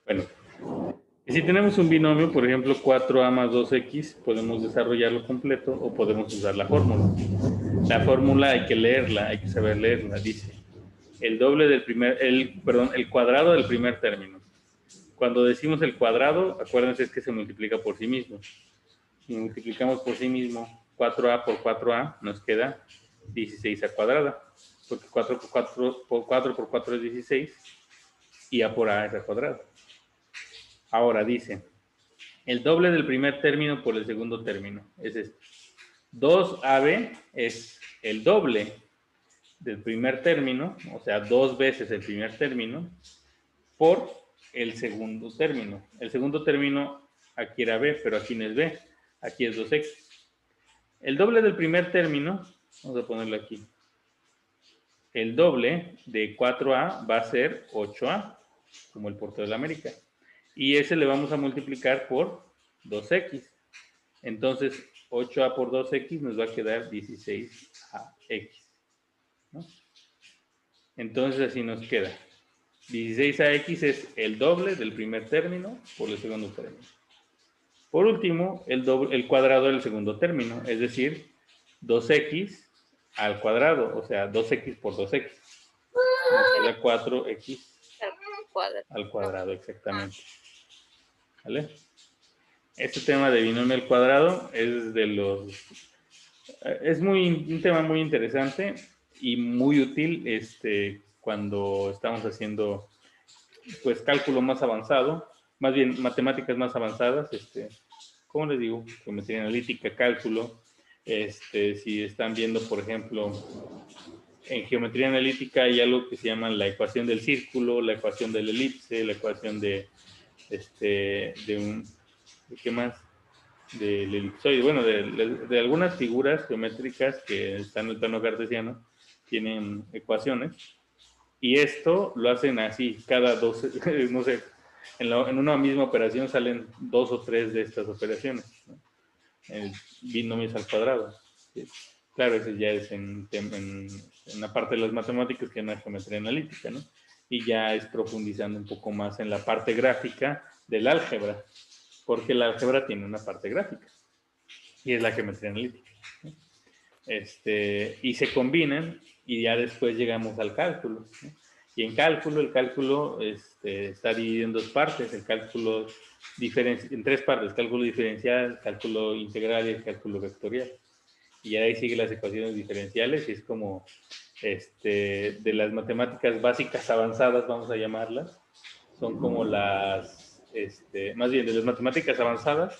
Bueno, y si tenemos un binomio, por ejemplo, 4a más 2x, podemos desarrollarlo completo o podemos usar la fórmula. La fórmula hay que leerla, hay que saber leerla. Dice, el cuadrado del primer término. Cuando decimos el cuadrado, acuérdense es que se multiplica por sí mismo. Si multiplicamos por sí mismo 4a por 4a, nos queda 16a cuadrada, porque 4 por 4 es 16 y a por a es a cuadrado. Ahora dice, el doble del primer término por el segundo término. Es esto. 2ab es el doble del primer término, o sea, 2 veces el primer término, por el segundo término. El segundo término aquí era b, pero aquí no es b, aquí es 2x. El doble del primer término, vamos a ponerlo aquí, el doble de 4a va a ser 8a, como el portero de la América. Y ese le vamos a multiplicar por 2x. Entonces, 8a por 2x nos va a quedar 16ax. ¿No? Entonces, así nos queda. 16ax es el doble del primer término por el segundo término. Por último, el cuadrado del segundo término, es decir, 2x al cuadrado, o sea, 2x por 2x. Nos queda 4x al cuadrado, exactamente. ¿Vale? Este tema de binomio al cuadrado es un tema muy interesante y muy útil cuando estamos haciendo pues cálculo más avanzado, más bien matemáticas más avanzadas, ¿cómo les digo? Geometría analítica, cálculo. Si están viendo, por ejemplo, en geometría analítica hay algo que se llama la ecuación del círculo, la ecuación del elipse, la ecuación ¿de qué más? Del elipsoide, bueno, de algunas figuras geométricas que están en el plano cartesiano, tienen ecuaciones, y esto lo hacen así, cada dos, no sé, en una misma operación salen 2 o 3 de estas operaciones, ¿no? El binomios al cuadrado. ¿Sí? Claro, eso ya es en la parte de las matemáticas que es la geometría analítica, ¿no? Y ya es profundizando un poco más en la parte gráfica del álgebra, porque el álgebra tiene una parte gráfica y es la geometría analítica. ¿No? Y se combinan y ya después llegamos al cálculo, ¿no? Y en cálculo, el cálculo está dividido en dos partes, el cálculo en tres partes, cálculo diferencial, cálculo integral y el cálculo vectorial. Y ahí sigue las ecuaciones diferenciales y es como de las matemáticas básicas avanzadas, vamos a llamarlas, son como más bien de las matemáticas avanzadas,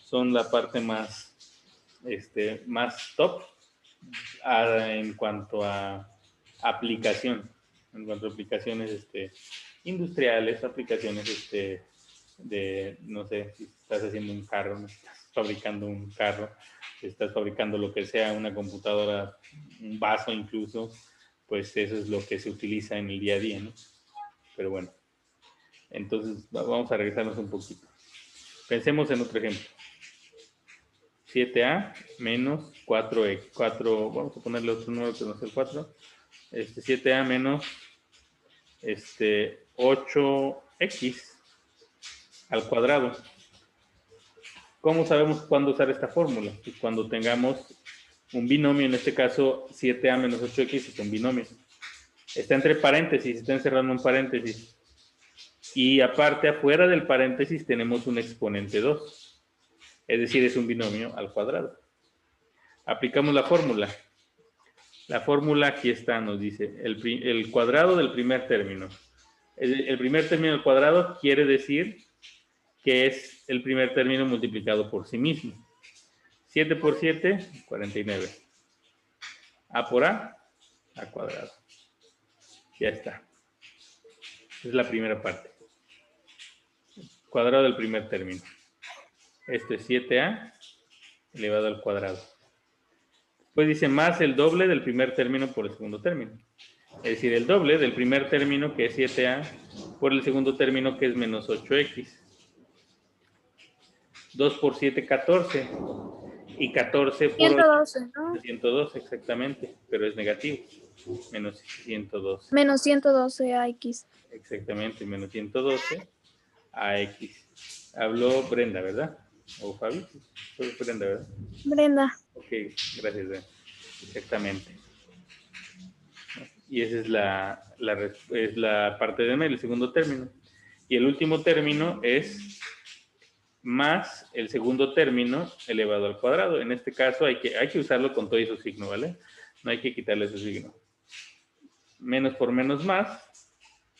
son la parte más top en cuanto a aplicación, en cuanto a aplicaciones industriales, aplicaciones no sé, si estás haciendo un carro, estás fabricando un carro, estás fabricando lo que sea, una computadora, un vaso incluso, pues eso es lo que se utiliza en el día a día, ¿no? Pero bueno, entonces vamos a regresarnos un poquito. Pensemos en otro ejemplo. 7a menos 4x. Vamos a ponerle otro número que no sea el 4. 7a menos 8x al cuadrado. ¿Cómo sabemos cuándo usar esta fórmula? Pues cuando tengamos un binomio, en este caso 7a menos 8x es un binomio. Está entre paréntesis, está encerrado en un paréntesis. Y aparte, afuera del paréntesis tenemos un exponente 2. Es decir, es un binomio al cuadrado. Aplicamos la fórmula. La fórmula aquí está, nos dice, el cuadrado del primer término. El primer término al cuadrado quiere decir que es el primer término multiplicado por sí mismo. 7 por 7, 49. A por a cuadrado. Ya está. Es la primera parte. Cuadrado del primer término. Esto es 7a elevado al cuadrado. Después dice más el doble del primer término por el segundo término. Es decir, el doble del primer término, que es 7a, por el segundo término, que es menos 8x. 2 por 7, 14. Y 14 por 8, 112, ¿no? 112, exactamente, pero es negativo. Menos 112. Menos 112 a X. Exactamente, menos 112. a X. Habló Brenda, ¿verdad? ¿O Fabi? Fue Brenda, ¿verdad? Brenda. Ok, gracias, Brenda. Exactamente. Y esa es la parte de medio, el segundo término. Y el último término es más el segundo término elevado al cuadrado. En este caso hay que usarlo con todo y su signo, ¿vale? No hay que quitarle su signo. Menos por menos más.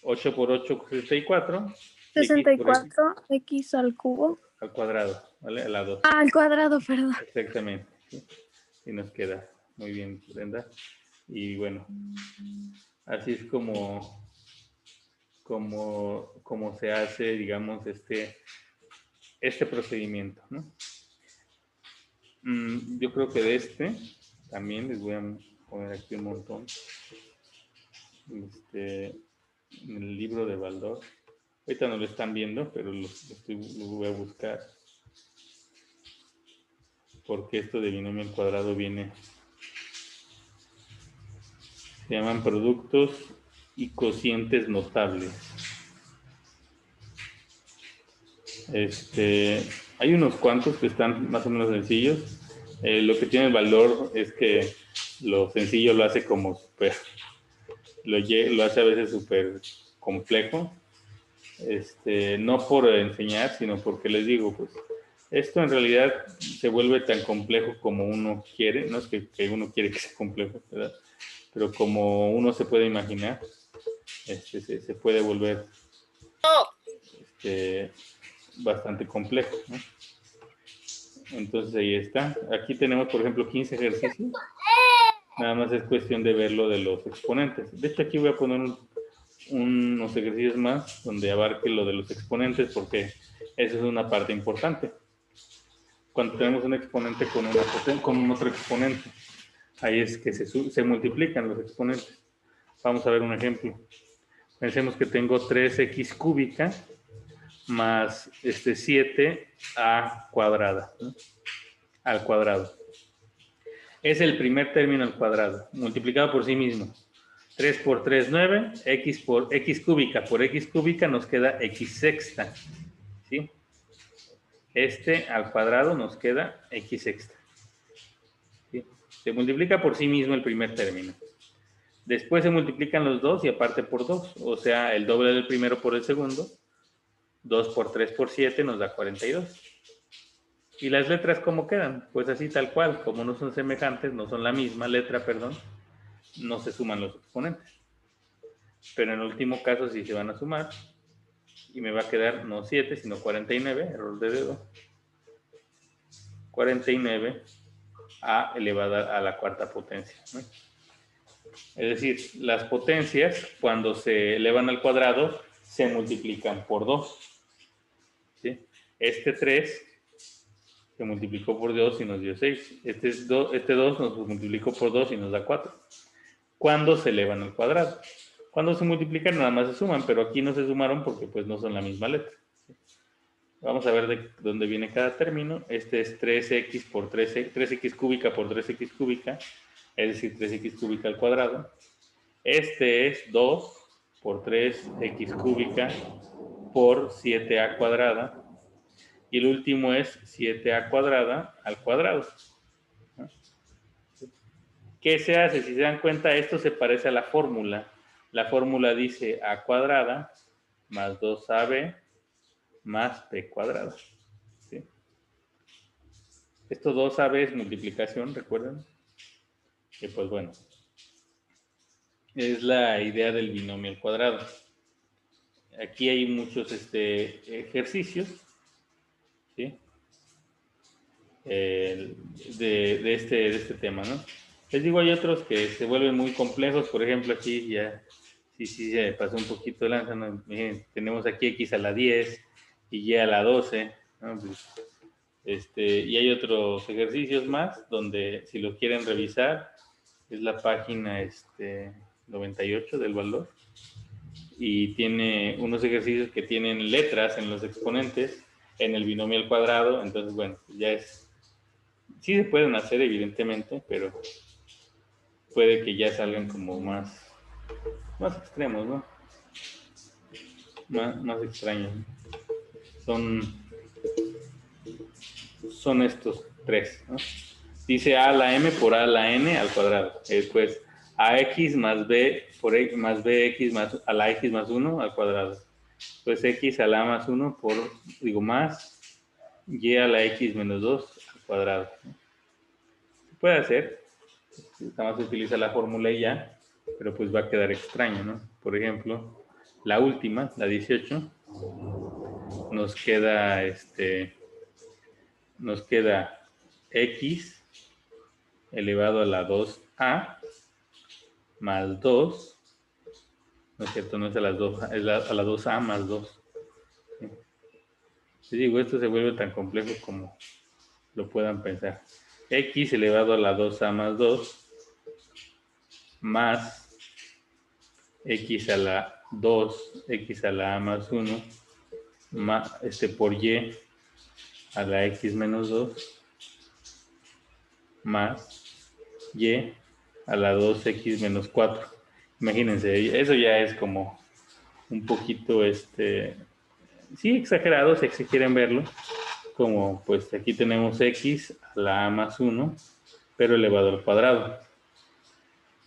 8 por 8, 64. Y x por x 64, x al cubo. al cuadrado, ¿vale? A la 2. Ah, al cuadrado, perdón. Exactamente. ¿Sí? Y nos queda muy bien, Brenda. Y bueno, así es como se hace, digamos, este procedimiento, ¿no? Yo creo que de también les voy a poner aquí un montón. En el libro de Baldor. Ahorita no lo están viendo, pero lo voy a buscar. Porque esto de binomio al cuadrado viene. Se llaman productos y cocientes notables. Hay unos cuantos que están más o menos sencillos. Lo que tiene el valor es que lo sencillo lo hace como súper, lo hace a veces súper complejo. No por enseñar, sino porque les digo, pues, esto en realidad se vuelve tan complejo como uno quiere, no es que uno quiere que sea complejo, ¿verdad? Pero como uno se puede imaginar, se puede volver bastante complejo, ¿no? Entonces ahí está. Aquí tenemos, por ejemplo, 15 ejercicios. Nada más es cuestión de ver lo de los exponentes. De hecho, aquí voy a poner unos ejercicios más donde abarque lo de los exponentes porque eso es una parte importante. Cuando tenemos un exponente con un otro exponente, ahí es que se multiplican los exponentes. Vamos a ver un ejemplo. Pensemos que tengo 3x cúbica más 7a cuadrada, ¿no? Al cuadrado. Es el primer término al cuadrado, multiplicado por sí mismo. 3 por 3, 9, x por x cúbica por x cúbica nos queda x sexta, ¿sí? Al cuadrado nos queda x sexta, ¿sí? Se multiplica por sí mismo el primer término. Después se multiplican los dos y aparte por 2, o sea, el doble del primero por el segundo. 2 por 3 por 7 nos da 42. ¿Y las letras cómo quedan? Pues así tal cual, como no son semejantes, no son la misma letra, perdón, no se suman los exponentes. Pero en el último caso sí se van a sumar y me va a quedar no 7, sino 49, error de dedo. 49 a elevada a la cuarta potencia, ¿no? Es decir, las potencias cuando se elevan al cuadrado se multiplican por 2. ¿Sí? 3 se multiplicó por 2 y nos dio 6. Este 2 nos multiplicó por 2 y nos da 4. ¿Cuándo se elevan al cuadrado? Cuando se multiplican nada más se suman, pero aquí no se sumaron porque pues no son la misma letra. Vamos a ver de dónde viene cada término. Este es 3x por 3x cúbica por 3x cúbica, es decir, 3x cúbica al cuadrado. Este es 2 por 3x cúbica por 7a cuadrada. Y el último es 7a cuadrada al cuadrado. ¿Qué se hace? Si se dan cuenta, esto se parece a la fórmula. La fórmula dice a cuadrada más 2ab más p cuadrada. ¿Sí? Esto 2ab es multiplicación, ¿recuerdan? Que pues bueno, es la idea del binomio al cuadrado. Aquí hay muchos ejercicios, ¿sí? De este tema, ¿no? Les digo, hay otros que se vuelven muy complejos. Por ejemplo, aquí ya sí se pasó un poquito de lanza, ¿no? Miren, tenemos aquí x a la 10 y y a la 12, ¿no? Y hay otros ejercicios más donde si lo quieren revisar es la página 98 del valor y tiene unos ejercicios que tienen letras en los exponentes en el binomio al cuadrado. Entonces, bueno, ya sí se pueden hacer evidentemente, pero puede que ya salgan como más extremos, ¿no? Más extraños, ¿no? son estos tres, ¿no? Dice a a la m por a a la n al cuadrado. Después ax más b por x más bx más a la x más 1 al cuadrado. Pues x a la a más 1 por, más y a la x menos 2 al cuadrado. Se puede hacer, nada más se utiliza la fórmula y ya, pero pues va a quedar extraño, ¿no? Por ejemplo, la última, la 18, nos queda x elevado a la 2a más 2, no es cierto, no es a las 2, es a la 2a más 2. ¿Sí? Digo, esto se vuelve tan complejo como lo puedan pensar. X elevado a la 2a más 2 más x a la 2, x a la a más 1, más, por y a la x menos 2, más y a la 2x menos 4. Imagínense, eso ya es como un poquito, sí, exagerado, si quieren verlo, como pues aquí tenemos x a la a más 1, pero elevado al cuadrado.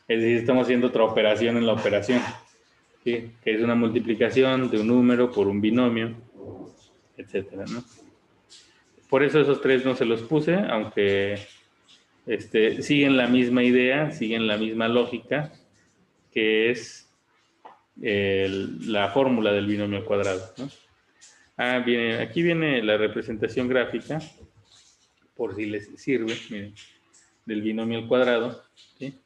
Es decir, estamos haciendo otra operación en la operación, ¿sí? Que es una multiplicación de un número por un binomio, etcétera, ¿no? Por eso esos tres no se los puse, aunque siguen la misma idea, siguen la misma lógica, que es la fórmula del binomio al cuadrado, ¿no? Aquí viene la representación gráfica, por si les sirve, miren, del binomio al cuadrado, ¿sí?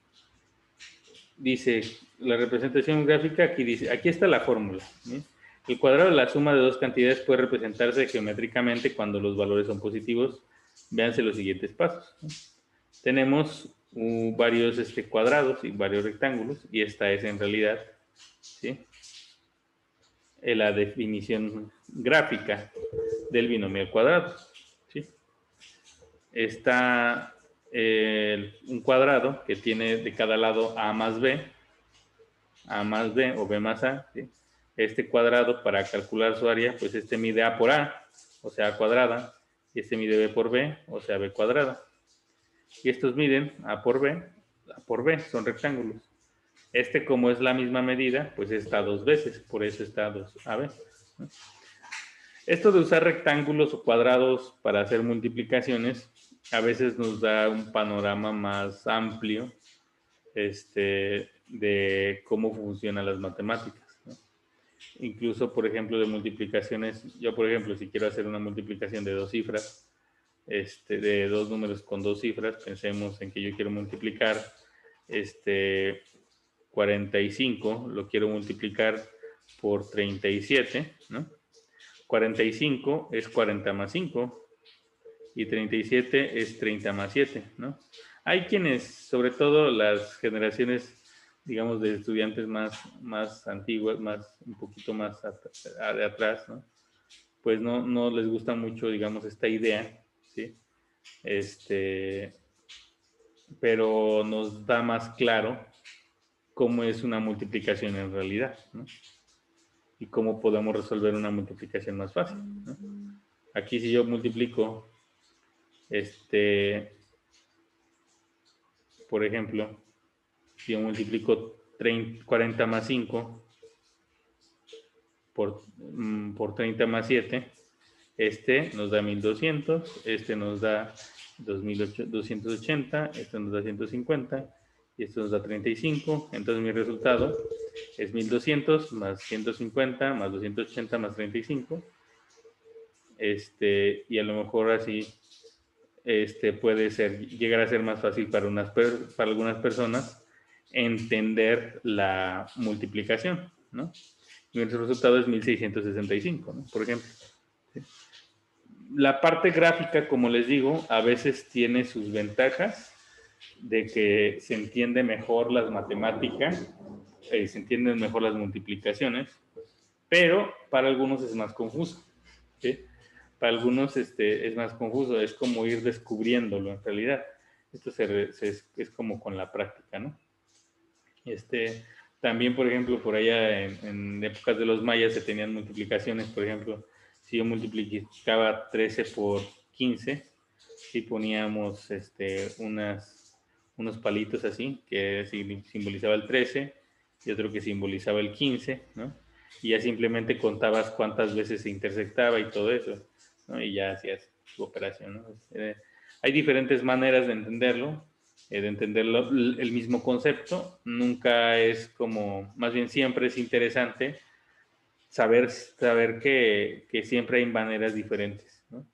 Dice, la representación gráfica, aquí está la fórmula, ¿sí? El cuadrado de la suma de dos cantidades puede representarse geométricamente cuando los valores son positivos. Véanse los siguientes pasos, ¿no? Tenemos varios cuadrados y varios rectángulos, y esta es en realidad, ¿sí?, la definición gráfica del binomio al cuadrado, ¿sí? Está un cuadrado que tiene de cada lado a más b o b más a, ¿sí? Este cuadrado, para calcular su área, pues mide a por a, o sea, a cuadrada, y mide b por b, o sea, b cuadrada. Y estos miden a por b, son rectángulos. Como es la misma medida, pues está dos veces, por eso está 2ab. Esto de usar rectángulos o cuadrados para hacer multiplicaciones, a veces nos da un panorama más amplio de cómo funcionan las matemáticas, ¿no? Incluso, por ejemplo, de multiplicaciones, yo, por ejemplo, si quiero hacer una multiplicación de dos cifras, de dos números con dos cifras, pensemos en que yo quiero multiplicar 45, lo quiero multiplicar por 37, ¿no? 45 es 40 más 5 y 37 es 30 más 7, ¿no? Hay quienes, sobre todo las generaciones, digamos, de estudiantes más antiguas, un poquito más de atrás, ¿no? Pues no les gusta mucho, digamos, esta idea, ¿sí? Pero nos da más claro cómo es una multiplicación en realidad, ¿no? Y cómo podemos resolver una multiplicación más fácil, ¿no? Aquí si yo multiplico, por ejemplo, si yo multiplico 40 más 5 por 30 más 7, nos da 1200, nos da 2280, nos da 150, y esto nos da 35. Entonces mi resultado es 1200 más 150 más 280 más 35. Y a lo mejor así puede llegar a ser más fácil para algunas personas entender la multiplicación, ¿no? Y el resultado es 1665, ¿no? Por ejemplo, ¿sí? La parte gráfica, como les digo, a veces tiene sus ventajas de que se entiende mejor las matemáticas, se entienden mejor las multiplicaciones, pero para algunos es más confuso, ¿sí? Para algunos es más confuso, es como ir descubriéndolo en realidad. Esto es como con la práctica, ¿no? También, por ejemplo, por allá en épocas de los mayas se tenían multiplicaciones, por ejemplo, si yo multiplicaba 13 por 15, si poníamos unos palitos así, que simbolizaba el 13, y otro que simbolizaba el 15, ¿no? Y ya simplemente contabas cuántas veces se intersectaba y todo eso, ¿no? Y ya hacías tu operación, ¿no? Hay diferentes maneras de entenderlo, el mismo concepto. Nunca es como, más bien siempre es interesante saber que siempre hay maneras diferentes, ¿no?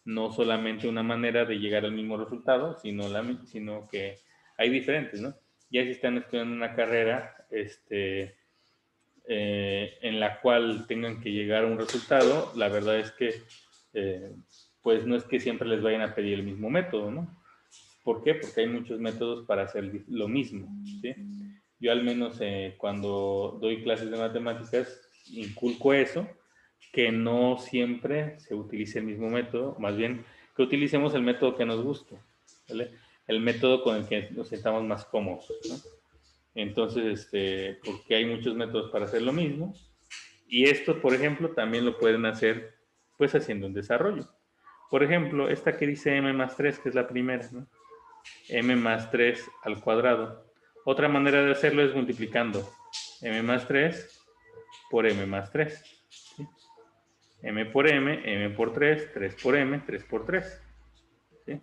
No solamente una manera de llegar al mismo resultado, sino que hay diferentes, ¿no? Ya si están estudiando una carrera en la cual tengan que llegar a un resultado, la verdad es que pues no es que siempre les vayan a pedir el mismo método, ¿no? ¿Por qué? Porque hay muchos métodos para hacer lo mismo, ¿sí? Yo al menos cuando doy clases de matemáticas inculco eso, que no siempre se utilice el mismo método, más bien que utilicemos el método que nos guste, ¿vale? El método con el que nos sentamos más cómodos, ¿no? Entonces, porque hay muchos métodos para hacer lo mismo, y esto, por ejemplo, también lo pueden hacer pues haciendo un desarrollo. Por ejemplo, esta que dice m más 3, que es la primera, ¿no? M más 3 al cuadrado. Otra manera de hacerlo es multiplicando m más 3 por m más 3. ¿Sí? M por m por 3, 3 por m, 3 por 3. ¿Sí?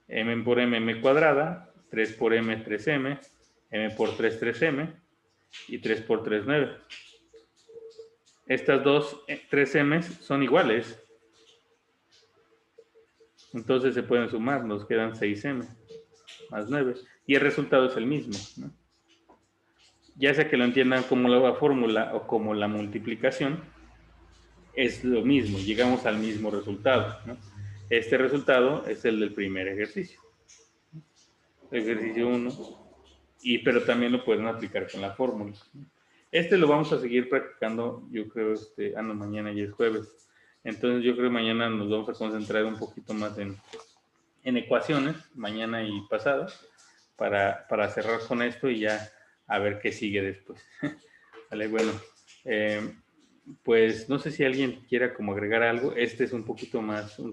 M por m cuadrada, 3 por m, 3m, m por 3, 3m, y 3 por 3, 9. Estas dos 3m son iguales. Entonces se pueden sumar, nos quedan 6m más 9. Y el resultado es el mismo, ¿no? Ya sea que lo entiendan como la fórmula o como la multiplicación, es lo mismo, llegamos al mismo resultado, ¿no? Este resultado es el del primer ejercicio. Ejercicio 1, pero también lo pueden aplicar con la fórmula. Lo vamos a seguir practicando, yo creo, no, mañana ya es jueves. Entonces yo creo que mañana nos vamos a concentrar un poquito más en ecuaciones, mañana y pasado, para cerrar con esto y ya a ver qué sigue después. Vale, bueno, pues no sé si alguien quiera como agregar algo. Este es un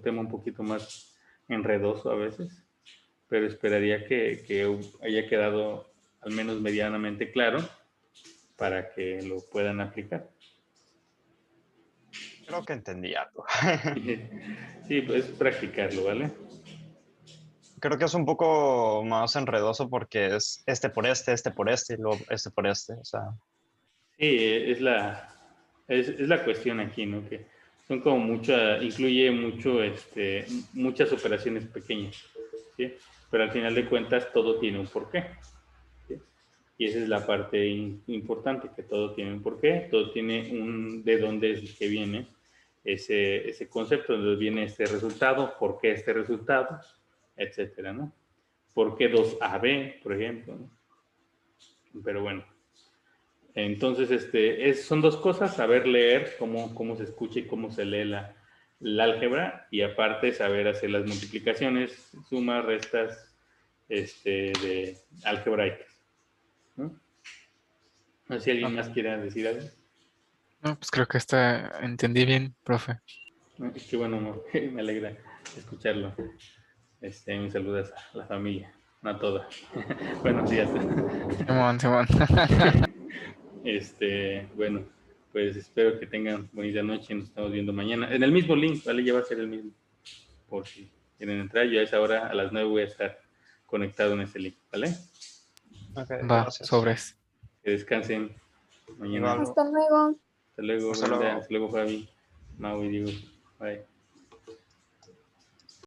tema un poquito más enredoso a veces, pero esperaría que haya quedado al menos medianamente claro para que lo puedan aplicar. Creo que entendí algo. Sí, pues practicarlo, ¿vale? Creo que es un poco más enredoso porque es este por este y luego este por este. O sea, Sí, es la cuestión aquí, ¿no? Que son como incluye muchas operaciones pequeñas, ¿sí? Pero al final de cuentas todo tiene un porqué, ¿sí? Y esa es la parte importante, que todo tiene un porqué, todo tiene de dónde es que viene ese concepto, de dónde viene este resultado, por qué este resultado, etcétera, ¿no? ¿Por qué 2AB, por ejemplo, ¿no? Pero bueno. Entonces, son dos cosas: saber leer cómo se escucha y cómo se lee la álgebra, y aparte saber hacer las multiplicaciones, sumas, restas, de algebraicas, ¿no? No sé si alguien más quiera decir algo. No, pues creo que entendí bien, profe. Qué bueno, me alegra escucharlo. Me saludas a la familia, no a toda. Buenos días. Simón. Bueno, pues espero que tengan bonita noche. Nos estamos viendo mañana en el mismo link, ¿vale? Ya va a ser el mismo, por si quieren entrar. Yo a esa hora, a las 9, voy a estar conectado en ese link, ¿vale? okay, Va, gracias. sobres. Que descansen mañana. Igual. Hasta luego. Hasta luego, Hasta Brenda. luego. Hasta luego, Fabi, Mau y Diego. Bye.